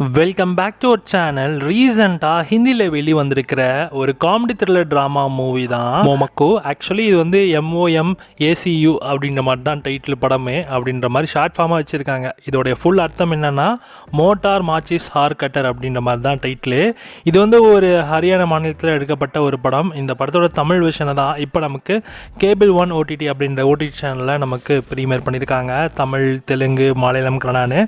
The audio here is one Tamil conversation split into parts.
Welcome back to our channel. ரீசெண்டாக ஹிந்தியில் வெளிவந்திருக்கிற ஒரு காமெடி த்ரில்லர் ட்ராமா மூவி தான் மோமக்கோ. ஆக்சுவலி இது வந்து MOMACU அப்படின்ற மாதிரி தான் டைட்டில் படமே அப்படின்ற மாதிரி ஷார்ட் ஃபார்மாக வச்சுருக்காங்க. இதோடைய ஃபுல் அர்த்தம் என்னென்னா மோட்டார் மாச்சிஸ் ஹார் கட்டர் அப்படின்ற மாதிரி தான் டைட்டிலு. இது வந்து ஒரு ஹரியானா மாநிலத்தில் எடுக்கப்பட்ட ஒரு படம். இந்த படத்தோட தமிழ் விஷனை தான் இப்போ நமக்கு கேபிள் ஒன் OTT அப்படின்ற OTT சேனலில் நமக்கு ப்ரீமியர் பண்ணியிருக்காங்க. தமிழ், தெலுங்கு, மலையாளம், கன்னடான்னு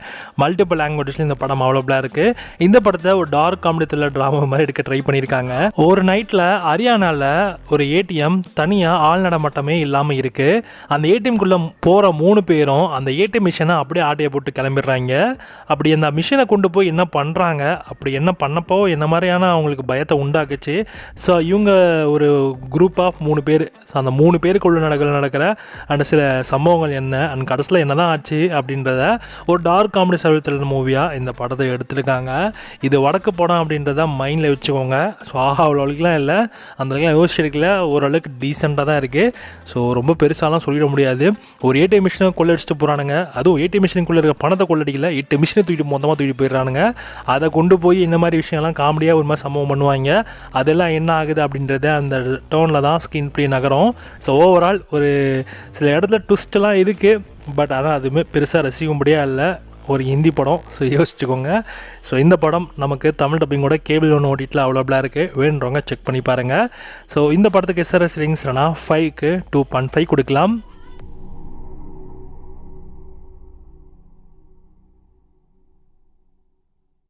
மல்டிபிள் லாங்குவேஜஸில் இந்த படம் அவைலபிளாக இருக்கு. இந்த படத்தை ஒரு டார்க் காமெடி த்ரில்லர் டிராமா மாதிரி எடுக்க ட்ரை பண்ணியிருக்காங்க. ஒரு நைட்டில் ஹரியானாவில் ஒரு ATM தனியாக ஆள் நடமாட்டமே இல்லாமல் இருக்கு. அந்த ATMக்குள்ளே போகிற 3 பேரும் அந்த ATM மிஷினை அப்படியே ஆட்டையை போட்டு கிளம்பிடுறாங்க. அப்படி அந்த மிஷினை கொண்டு போய் என்ன பண்ணுறாங்க, அப்படி என்ன பண்ணப்போ என்ன மாதிரியான அவங்களுக்கு பயத்தை உண்டாக்குச்சு. ஸோ இவங்க ஒரு குரூப் ஆஃப் 3 பேர். ஸோ அந்த 3 பேருக்குள்ள நடக்கிற அந்த சில சம்பவங்கள் என்ன அண்ட் கடைசியில் என்ன தான் ஆச்சு அப்படின்றத ஒரு டார்க் காமெடி சர்வல் த்ரில்லர் மூவியாக இந்த படத்தை எடுத்துருக்காங்க. இது வடக்கு படம் அப்படின்றத மைண்டில் வச்சுக்கோங்க. ஸோ அவ்வளோக்கெலாம் இல்லை, அந்தளவுக்குலாம் யோசிச்சிருக்கல. ஓரளவுக்கு டீசெண்டாக தான் இருக்குது. ஸோ ரொம்ப பெருசாலாம் சொல்லிட முடியாது. ஒரு ATM மிஷினை கொள்ளடிச்சிட்டு போகிறானுங்க. அதுவும் ATM மிஷினுக்குள்ளே இருக்க பணத்தை கொள்ளடிக்கல, 8 மிஷினை மொத்தமாக தூக்கிட்டு போயிடுறானுங்க. அதை கொண்டு போய் இந்த மாதிரி விஷயம்லாம் காமெடியாக ஒரு மாதிரி சம்பவம் பண்ணுவாங்க. அதெல்லாம் என்ன ஆகுது அப்படின்றத அந்த டோனில் தான் ஸ்க்ரீன் ப்ளே நகரும். ஸோ ஓவரால் ஒரு சில இடத்துல ட்விஸ்ட்லாம் இருக்குது. பட் ஆனால் அதுவுமே பெருசாக ரசிக்கும்படியாக இல்லை. ஒரு ஹிந்தி படம். ஸோ யோசிச்சுக்கோங்க. ஸோ இந்த படம் நமக்கு தமிழ் டப்பிங்கோட கேபிள் ஒன் OTTல அவைலபிளாக இருக்குது. வேணுறவங்க செக் பண்ணி பாருங்கள். ஸோ இந்த படத்துக்கு SRS ரேட்டிங்ஸ்னா 5க்கு 2.5 கொடுக்கலாம்.